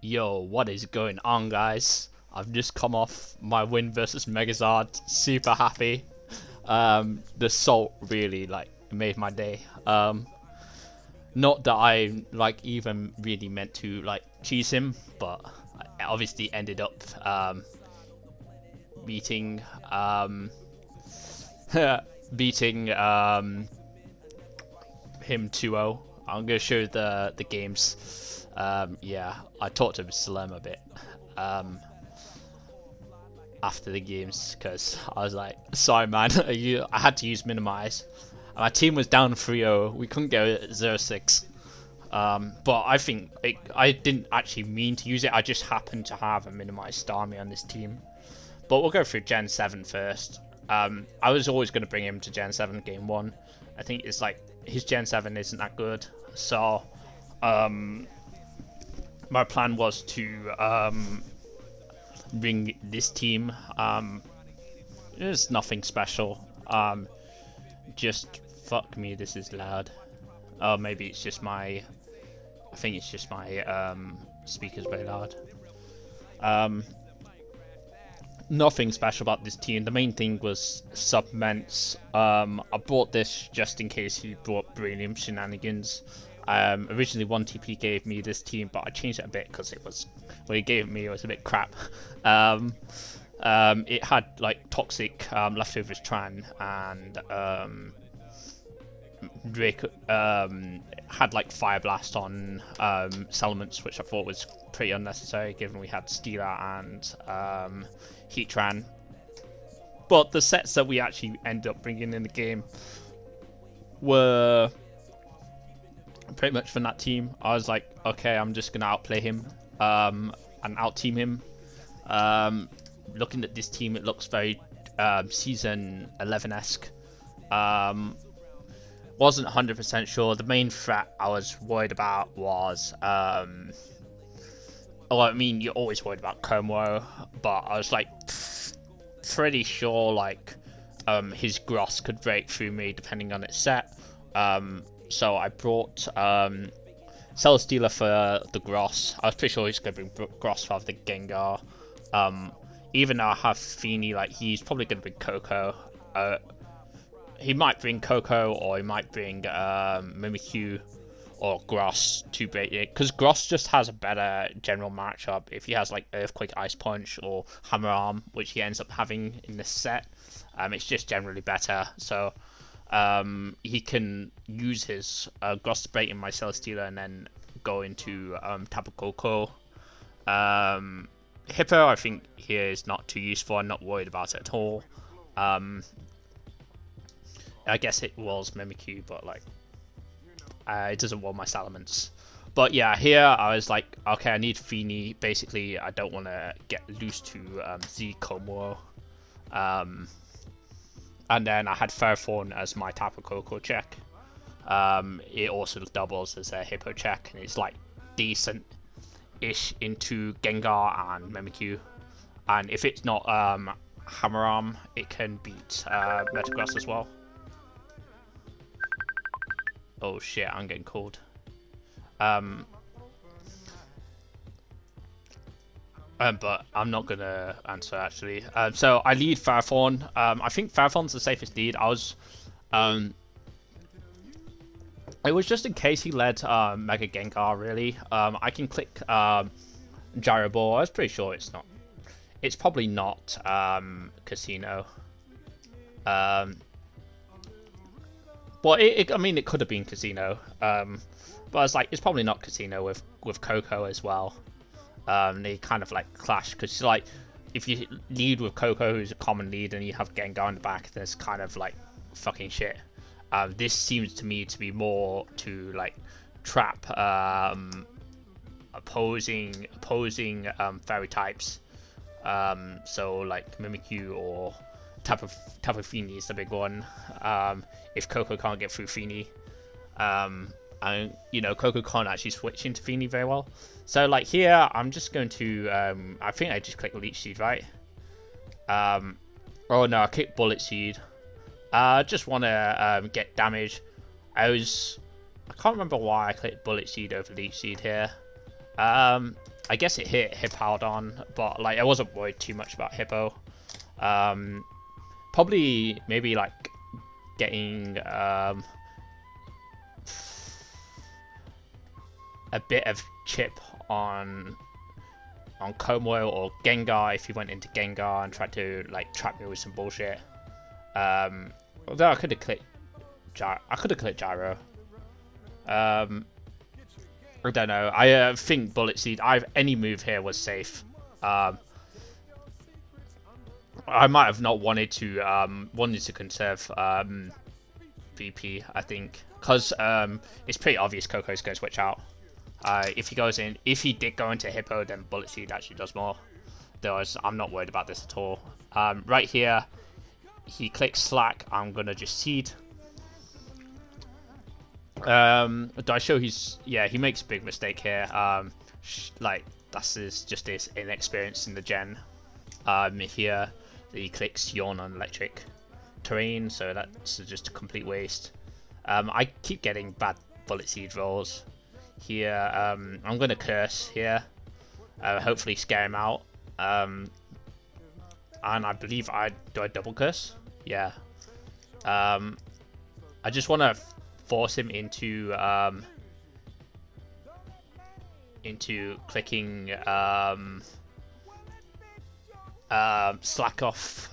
Yo, what is going on, guys? I've just come off my win versus Megazard. Super happy. The salt really made my day. Not that I even really meant to cheese him, but I obviously ended up beating beating him 2-0. I'm gonna show the games. Yeah, I talked to Salem a bit after the games because I was like, sorry man, I had to use minimize. My team was down 3-0. We couldn't go 0-6. But I think I didn't actually mean to use it. I just happened to have a minimized Starmie on this team. But we'll go through Gen 7 first. I was always going to bring him to Gen 7 game 1. I think it's his Gen 7 isn't that good. So my plan was to bring this team. There's nothing special. Just fuck me, this is loud. Oh, maybe it's just my. I think it's just my speakers very loud. Nothing special about this team. The main thing was subments. I bought this just in case he brought Brilliant Shenanigans. Originally 1TP gave me this team, but I changed it a bit because it was what he gave me was a bit crap. It had toxic leftovers Tran and Drake had Fire Blast on Settlements, which I thought was pretty unnecessary given we had Stealer and Heatran. But the sets that we actually ended up bringing in the game were pretty much from that team. I was like, okay, I'm just gonna outplay him and out-team him. Looking at this team, it looks very Season 11-esque. Wasn't 100% sure. The main threat I was worried about was, well, I mean, you're always worried about Como, but I was pretty sure his Gross could break through me depending on its set. So I brought Celestealer for the Gross. I was pretty sure he's going to bring Gross rather than Gengar. Even though I have Feeny, he's probably going to bring Coco. He might bring Coco, or he might bring Mimikyu or Gross to bait it, because Gross just has a better general matchup if he has Earthquake, Ice Punch, or Hammer Arm, which he ends up having in this set. It's just generally better, so he can use his Gross to bait in my Celestealer and then go into Tapu Koko. Hippo, I think here is not too useful. I'm not worried about it at all. I guess it was Mimikyu, but it doesn't want my Salamence. But yeah, here I was like, okay, I need Feeny. Basically, I don't want to get loose to Z Komuro. And then I had Fairthorn as my Tapu Koko check. It also doubles as a Hippo check, and it's decent-ish into Gengar and Mimikyu. And if it's not Hammer Arm, it can beat Metagross as well. Oh shit, I'm getting called. But I'm not gonna answer actually. So I lead Fairthorn. I think Fairthorn's the safest lead. It was just in case he led Mega Gengar really. I can click Gyro Ball. I was pretty sure it's not. It's probably not Casino. Well, I mean, it could have been Casino, but I was like, it's probably not Casino with Coco as well. They kind of clash because if you lead with Coco, who's a common lead, and you have Gengar in the back, then it's kind of fucking shit. This seems to me to be more to trap opposing fairy types. So Mimikyu or Tapu Fini is the big one. If Coco can't get through Fini, and Coco can't actually switch into Fini very well. So here, I'm just going to I think I just click Leech Seed, right? Oh no, I clicked Bullet Seed. I just want to get damage. I can't remember why I clicked Bullet Seed over Leech Seed here. I guess it hit Hippowdon, but like I wasn't worried too much about Hippo. Probably maybe like getting a bit of chip on Komodo or Gengar if he went into Gengar and tried to like trap me with some bullshit. Although I could have clicked Gyro. I don't know. I think Bullet Seed. Any move here was safe. I might have not wanted to conserve VP. I think because it's pretty obvious Coco's going to switch out. If he did go into Hippo, then Bullet Seed actually does more. Otherwise, I'm not worried about this at all. Right here, he clicks Slack. I'm gonna just Seed. Do I show he makes a big mistake here. Like that's just his inexperience in the gen. Here he clicks Yawn on electric terrain, so that's just a complete waste. I keep getting bad Bullet Seed rolls. Here, I'm gonna curse here. Hopefully scare him out. And I believe I double curse? Yeah. I just want to force him into clicking Slack off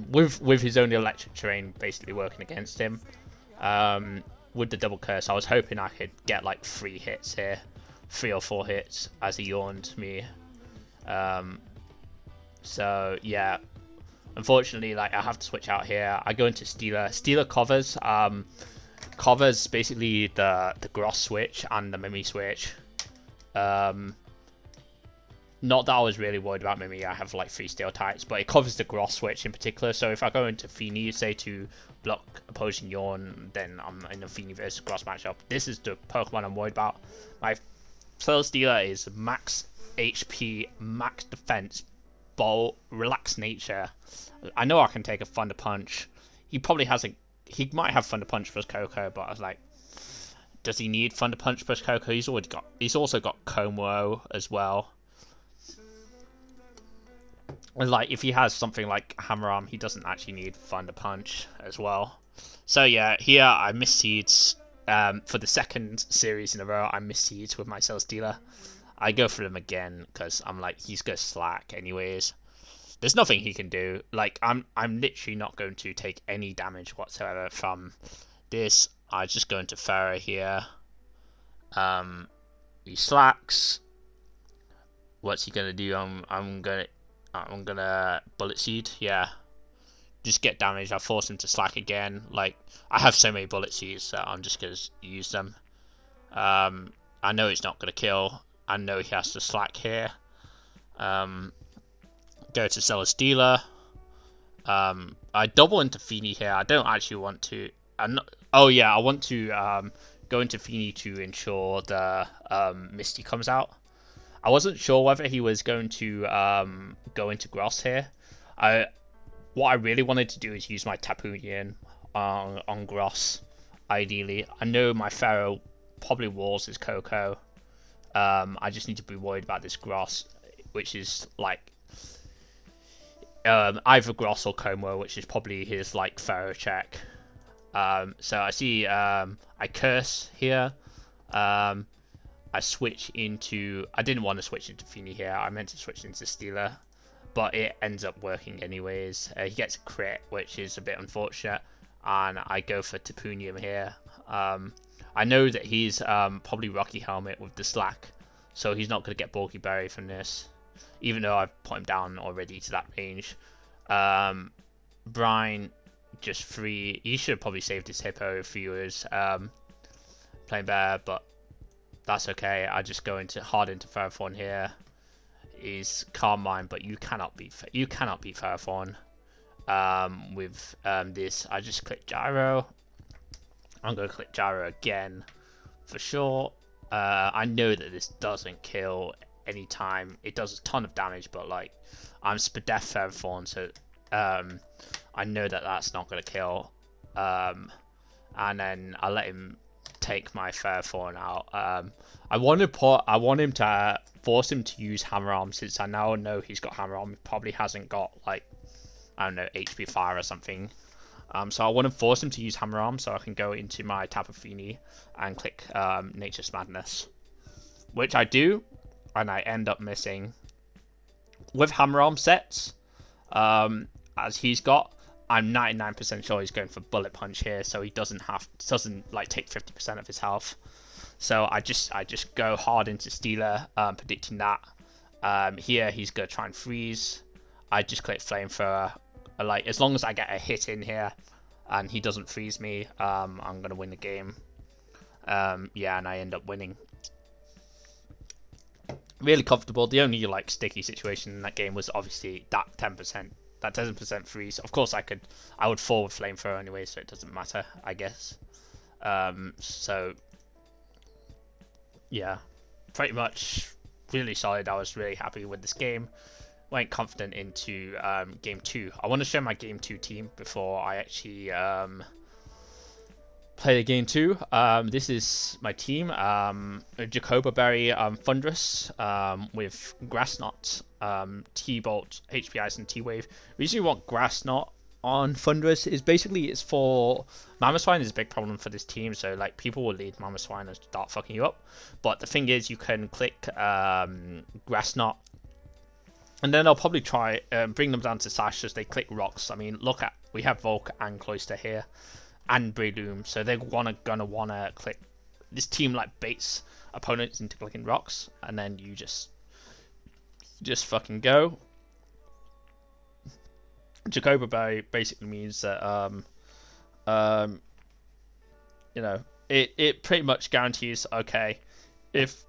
with his own electric terrain basically working against him. With the double curse, I was hoping I could get like 3 hits here, 3 or 4 hits as he yawned me. So yeah, unfortunately, like I have to switch out here. I go into Stealer. Stealer covers. Covers basically the Gross switch and the Mimi switch. Not that I was really worried about Mimi. I have like 3 steel types, but it covers the Gross switch in particular. So if I go into Feeny, say to block opposing Yawn, then I'm in a Feeny versus Gross matchup. This is the Pokemon I'm worried about. My first Stealer is max HP, max defense, bold, relaxed nature. I know I can take a Thunder Punch. He might have Thunder Punch plus Coco, but I was like, does he need Thunder Punch plus Coco? He's also got Como as well. And like if he has something like Hammer Arm, he doesn't actually need Thunder Punch as well. So yeah, here I miss Seeds. For the second series in a row, I miss Seeds with my Cell Stealer. I go for them again because I'm like, he's gonna Slack anyways. There's nothing he can do. Like I'm literally not going to take any damage whatsoever from this. I just go into Pharaoh here. He Slacks. What's he gonna do? I'm gonna Bullet Seed. Yeah, just get damage. I force him to Slack again. Like I have so many Bullet Seeds, so I'm just gonna use them. I know it's not gonna kill. I know he has to Slack here. Go to Cell Stealer. I double into Feeny here. I don't actually want to. I want to go into Feeny to ensure the Misty comes out. I wasn't sure whether he was going to go into Gross here. What I really wanted to do is use my Tapu Union on Gross, ideally. I know my Pharaoh probably walls his Coco. I just need to be worried about this Gross, which is like either Gross or Como, which is probably his like Pharaoh check. So I see I curse here. I switch into... I didn't want to switch into Feeny here. I meant to switch into Stealer, but it ends up working anyways. He gets a crit, which is a bit unfortunate, and I go for Tapunium here. I know that he's probably Rocky Helmet with the Slack, so he's not going to get Bulky Berry from this, even though I've put him down already to that range. Brine, just free. He should have probably saved his Hippo if he was playing bear, but that's okay. I just go hard into Ferrothorn here. He's Calm Mind, but you cannot beat Ferrothorn with this. I just click Gyro. I'm going to click Gyro again for sure. I know that this doesn't kill any time. It does a ton of damage, but like I'm Spadef Ferrothorn, so I know that that's not going to kill. And then I let him take my Ferrothorn out. I want him to force him to use Hammer Arm, since I now know he's got Hammer Arm. He probably hasn't got, like, I don't know, HP Fire or something. So I want to force him to use Hammer Arm so I can go into my Tapu Fini and click Nature's Madness. Which I do, and I end up missing. With Hammer Arm sets, as he's got, I'm 99% sure he's going for Bullet Punch here, so he doesn't like take 50% of his health. So I just go hard into Stealer, predicting that. Here he's gonna try and freeze. I just click Flamethrower. Like, as long as I get a hit in here and he doesn't freeze me, I'm gonna win the game. Yeah, and I end up winning. Really comfortable. The only like sticky situation in that game was obviously that 10% freeze. Of course, I would fall with Flamethrower anyway, so it doesn't matter, I guess. So yeah, pretty much really solid. I was really happy with this game. Went confident into game 2. I want to show my game 2 team before I actually play the game 2. This is my team. Jacoba Berry, Thunderous, with Grass Knot, T-Bolt, HP Ice, and T-Wave. The reason you want Grass Knot on Thunderous is basically it's for Mamoswine is a big problem for this team, so like people will lead Mamoswine and start fucking you up. But the thing is, you can click Grass Knot, and then I'll probably try bring them down to Sash as they click rocks. I mean, look at, we have Volk and Cloyster here, and Breloom, so they're gonna wanna click. This team like baits opponents into clicking rocks, and then you just fucking go. Jacoba Berry basically means that you know, it pretty much guarantees, okay, if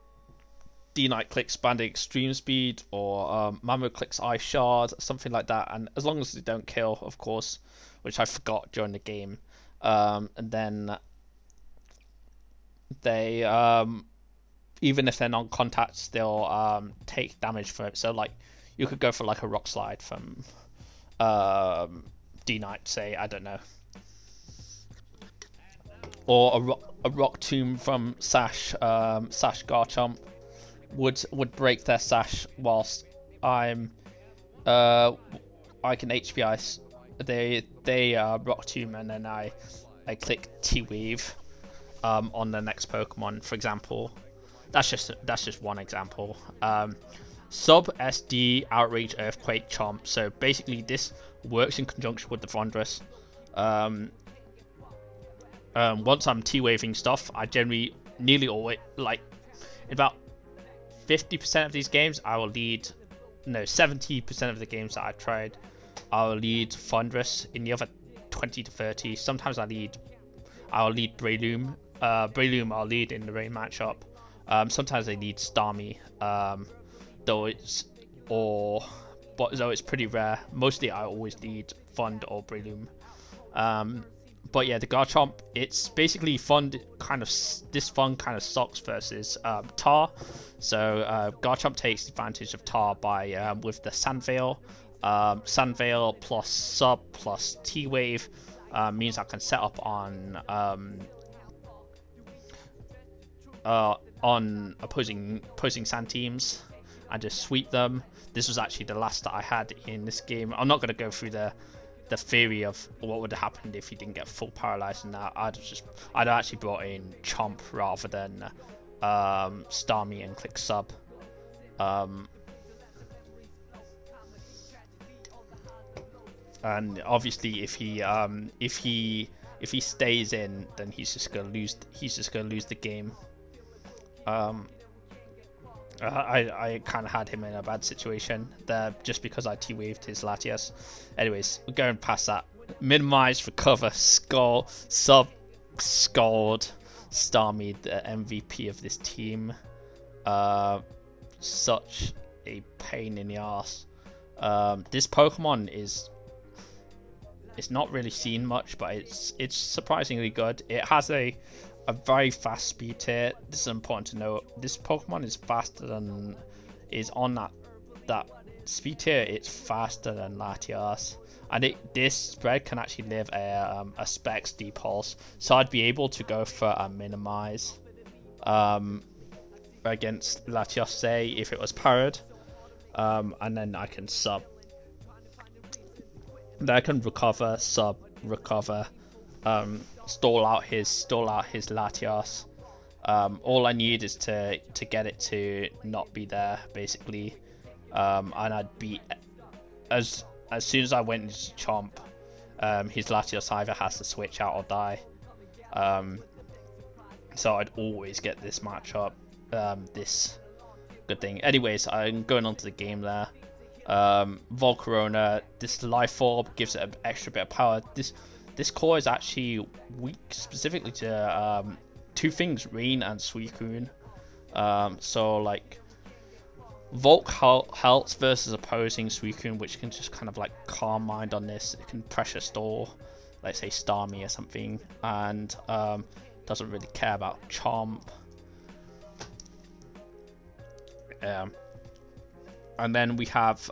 D-Knight clicks Bandit Extreme Speed, or Mamo clicks Ice Shard, something like that, and as long as they don't kill, of course, which I forgot during the game, and then they even if they're non-contact, they'll take damage from it. So like you could go for like a Rock Slide from D-Knight, say, I don't know, or a Rock Tomb from Sash, Sash Garchomp would break their Sash whilst I can HP Ice. They Rock Tomb, and then I click T-Wave on the next Pokemon, for example. That's just one example. Sub SD Outrage Earthquake Chomp. So basically this works in conjunction with the Thunderous. Once I'm T-waving stuff, I generally nearly always, like, in about 50% of these games I will lead, no, 70% of the games that I've tried I will lead Thunderous. In the other 20 to 30, sometimes I'll lead Breloom. Breloom I'll lead in the rain matchup. Sometimes I lead Starmie, though it's pretty rare. Mostly I always lead Fund or Breloom. But yeah, the Garchomp, it's basically this Fund kind of sucks versus Tar. So Garchomp takes advantage of Tar by with the Sandveil. Sandveil plus Sub plus T-Wave means I can set up on opposing sand teams and just sweep them. This was actually the last that I had in this game. I'm not going to go through the theory of what would have happened if he didn't get full paralyzed and that. I'd actually brought in Chomp rather than Starmie and click Sub. And obviously if he stays in, then he's just gonna lose the game. I kind of had him in a bad situation there just because I T-waved his Latias. Anyways, we're going past that. Minimize, recover, Skull, Sub, Scald, Starmie, the MVP of this team. Such a pain in the ass. This Pokemon it's not really seen much, but it's surprisingly good. It has a very fast speed tier. This is important to note. This Pokemon is on that speed tier. It's faster than Latias, and this spread can actually live a Specs Depulse, so I'd be able to go for a Minimize. against Latios, say, if it was parried. And then I can sub. Then I can recover, sub, recover, stall out his Latios. All I need is to get it to not be there, basically. And I'd be as soon as I went into Chomp, his Latios either has to switch out or die. So I'd always get this matchup, this good thing. Anyways, I'm going on to the game there. Volcarona, this Life Orb gives it an extra bit of power. This core is actually weak specifically to two things, Rain and Suicune. So like Volk helps versus opposing Suicune, which can just kind of like calm mind on this. It can pressure stall, let's say Starmie or something, and doesn't really care about Chomp. And then we have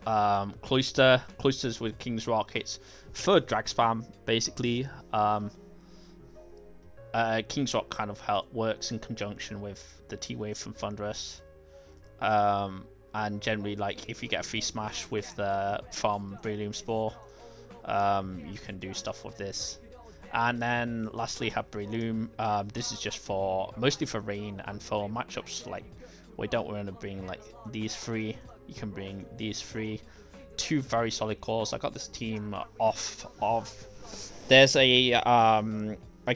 Cloyster. Cloyster's with King's Rockets for drag spam, basically. King's Rock kind of works in conjunction with the T-Wave from Thunderous. And generally, like, if you get a free smash with from Breloom Spore, you can do stuff with this. And then lastly, have Breloom. This is just mostly for Rain and for matchups like we don't want to bring like these three. You can bring these three. Two very solid cores. I got this team off of. There's a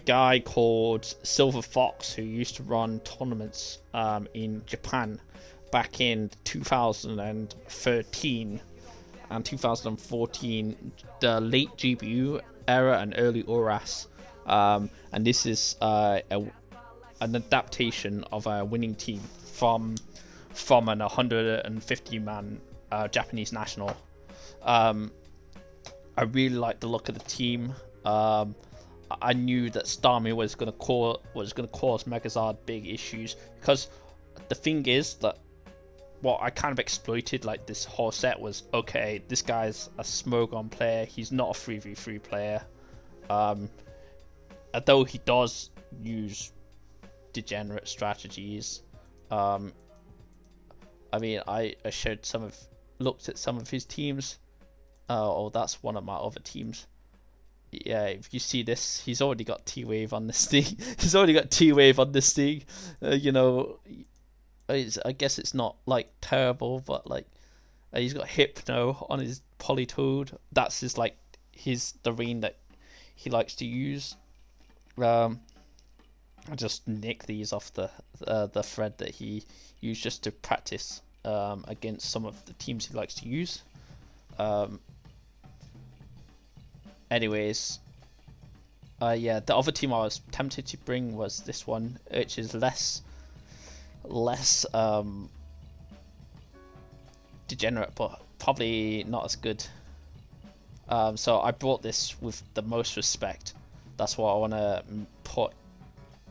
guy called Silver Fox who used to run tournaments in Japan back in 2013 and 2014, the late GBU era and early ORAS, and this is an adaptation of a winning team from an 150-man Japanese national. I really like the look of the team. I knew that Starmie was going to cause Megazard big issues, because the thing is that what I kind of exploited like this whole set was, okay, this guy's a Smogon player, he's not a 3v3 player, although he does use degenerate strategies. I mean, I looked at some of his teams. Oh, that's one of my other teams. Yeah, if you see this, he's already got T-Wave on this thing. He's already got T-Wave on this thing. You know, I guess it's not like terrible, but like he's got Hypno on his Politoed. That's the Rain that he likes to use. I just nick these off the thread that he used just to practice against some of the teams he likes to use. Anyways, yeah, the other team I was tempted to bring was this one, which is less degenerate, but probably not as good. So I brought this with the most respect. That's what I want to put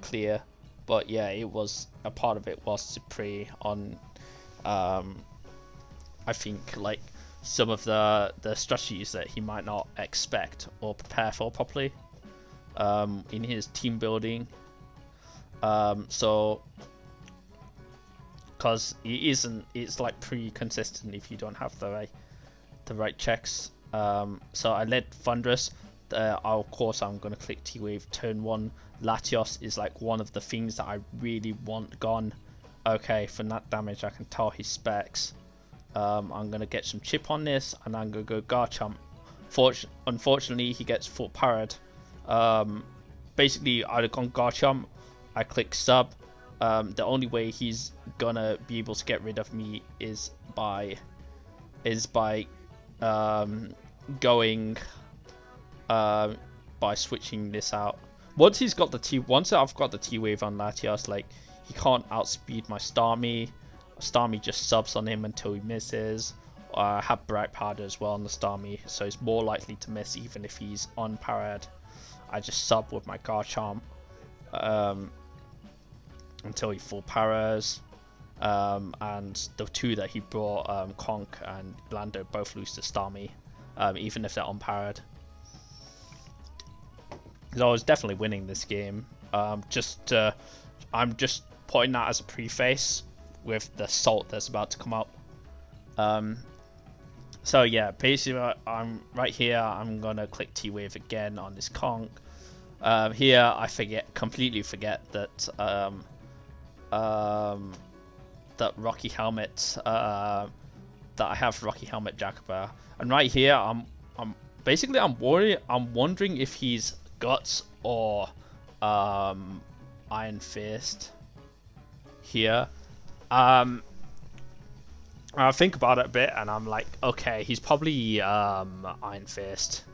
clear. But yeah, it was a part of it was to prey on I think like some of the strategies that he might not expect or prepare for properly in his team building. So because it's like pretty consistent if you don't have the right checks. So I led Thunderous. Of course I'm going to click T-Wave turn 1. Latios is like one of the things that I really want gone. Okay, for that damage I can tell his specs. I'm going to get some chip on this, and I'm going to go Garchomp. Unfortunately, he gets full parried. Basically, I'd have gone Garchomp. I click sub. The only way he's going to be able to get rid of me is by going by switching this out. Once I've got the T-Wave on Latios, like, he can't outspeed my Starmie. Starmie just subs on him until he misses. I have Bright Powder as well on the Starmie, so he's more likely to miss even if he's on parried. I just sub with my Garchomp until he full parries. And the two that he brought, Conk and Lando, both lose to Starmie, even if they're on parried. So I was definitely winning this game. I'm just putting that as a preface, with the salt that's about to come up. So yeah, basically I'm right here. I'm gonna click T-Wave again on this conch. Here I completely forget that that Rocky Helmet, that I have Rocky Helmet Jacoba, and right here I'm wondering if he's Guts or Iron Fist here. I think about it a bit, and I'm like, okay, he's probably Iron Fist.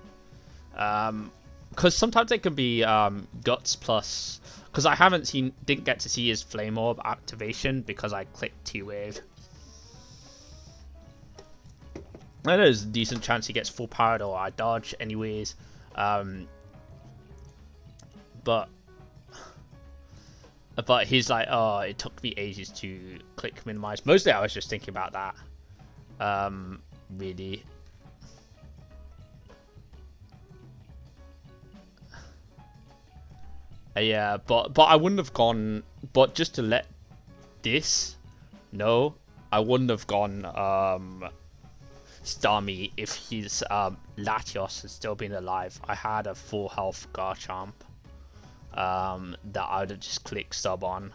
Because sometimes it can be Guts plus. Because I didn't get to see his Flame Orb activation because I clicked T-Wave. And there's a decent chance he gets full powered or I dodge anyways. But he's like, oh, it took me ages to click minimize. Mostly I was just thinking about that. Really. Yeah, but I wouldn't have gone. But just to let this know, I wouldn't have gone Starmie if his Latios had still been alive. I had a full health Garchomp that I would have just clicked sub on.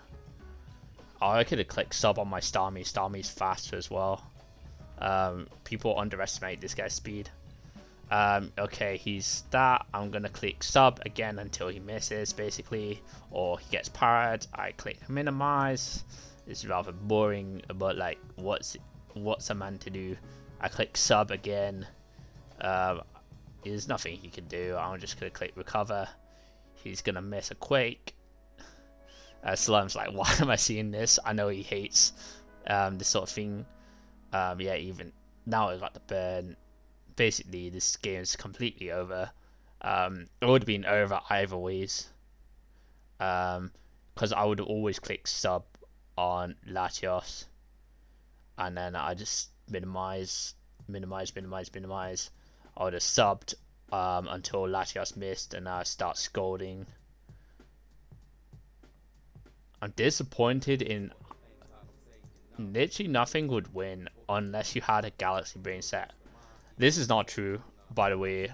Oh, I could have clicked sub on my Starmie. Starmie's faster as well. People underestimate this guy's speed. Okay, he's that. I'm gonna click sub again until he misses, basically, or he gets powered. I click minimize. It's rather boring, but like, what's a man to do? I click sub again. There's nothing he can do. I'm just gonna click recover. He's gonna miss a quake. Slum's like, why am I seeing this? I know he hates this sort of thing. Yeah, even now I got the burn. Basically, this game is completely over. It would have been over either ways. Because I would have always clicked sub on Latios. And then I just minimize. I would have subbed until Latios missed, and I start scolding. I'm disappointed in literally nothing would win unless you had a Galaxy Brain set. This is not true, by the way.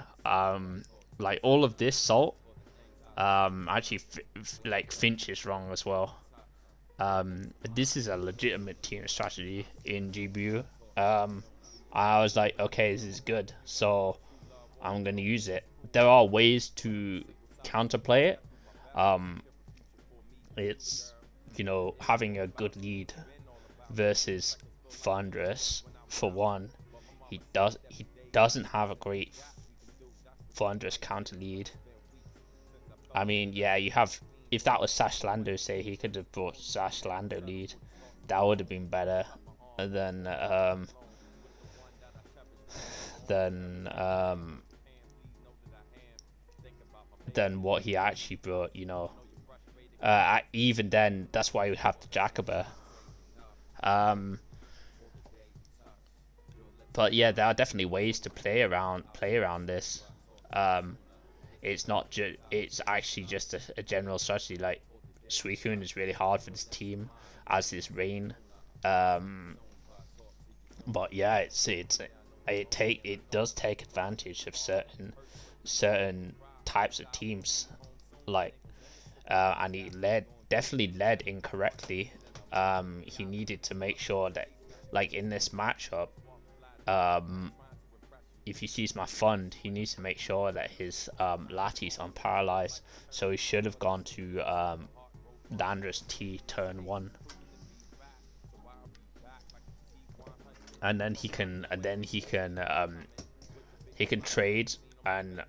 Like all of this salt, actually, like Finch is wrong as well. This is a legitimate team strategy in GBU. I was like, okay, this is good, so I'm gonna use it. There are ways to counterplay it. It's, you know, having a good lead versus Thundurus. For one, he doesn't have a great Thundurus counter lead. I mean, yeah, you have. If that was Sash Lando, say, he could have brought Sash Lando lead. That would have been better than what he actually brought. You know, even then, that's why you have the Jacoba. But yeah, there are definitely ways to play around this. It's not just. It's actually just a general strategy. Like Suicune is really hard for this team, as is Rain. But yeah, it does take advantage of certain types of teams, like, and he definitely led incorrectly. He needed to make sure that, like, in this matchup, if he sees my fund, he needs to make sure that his Lati's unparalyzed. So he should have gone to Landorus T turn 1, and then he can trade. And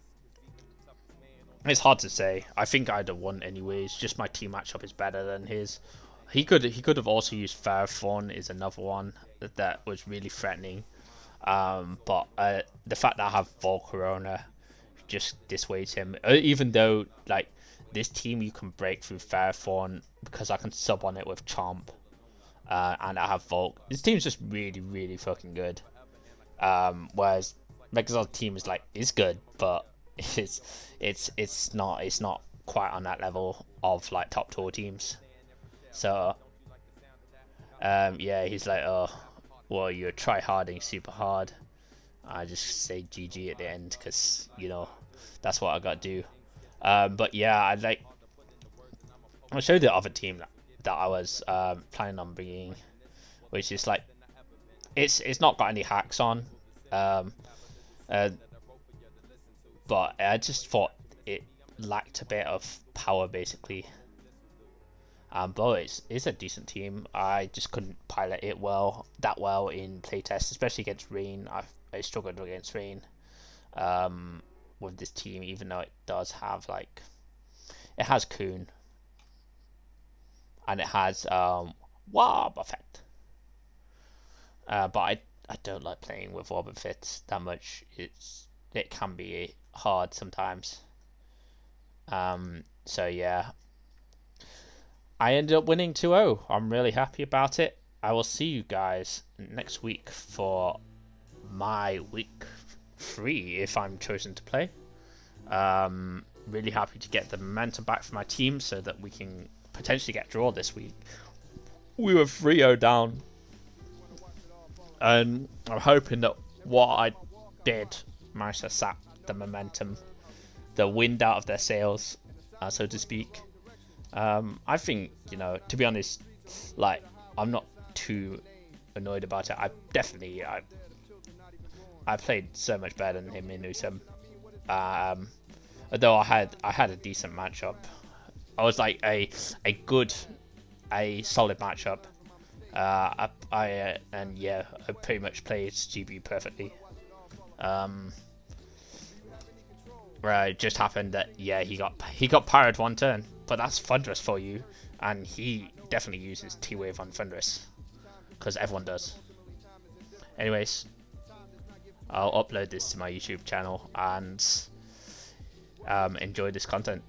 it's hard to say. I think I'd have won anyways. Just my team matchup is better than his. He could have also used Ferrothorn is another one that was really threatening. But the fact that I have Volcarona just dissuades him. Even though, like, this team, you can break through Ferrothorn because I can sub on it with Chomp, and I have Volk. This team's just really, really fucking good. Whereas Megazard team is good, but it's not quite on that level of like top tour teams. So Yeah, he's like, oh, well, you're try-harding super hard. I just say GG at the end because, you know, that's what I got to do. But yeah, I'll show the other team that I was planning on bringing, which is like, it's not got any hacks on, um, uh, but I just thought it lacked a bit of power basically. But it's a decent team. I just couldn't pilot it that well in playtest, especially against Rain. I struggled against Rain with this team, even though it does have like, it has Coon and it has Warp effect. But I don't like playing with Warp effects that much. It can be hard sometimes. So yeah, I ended up winning 2-0. I'm really happy about it. I will see you guys next week for my week 3 if I'm chosen to play. Really happy to get the momentum back for my team so that we can potentially get a draw this week. We were 3-0 down, and I'm hoping that what I did managed to sap the momentum, the wind out of their sails, so to speak. I think, you know, to be honest, like, I'm not too annoyed about it. I played so much better than him in Usam. Although I had a decent matchup. I was like a solid matchup. And yeah, I pretty much played GB perfectly. Right, it just happened that yeah, he got pyroed one turn, but that's Thunderous for you, and he definitely uses T-Wave on Thunderous because everyone does. Anyways, I'll upload this to my YouTube channel and enjoy this content.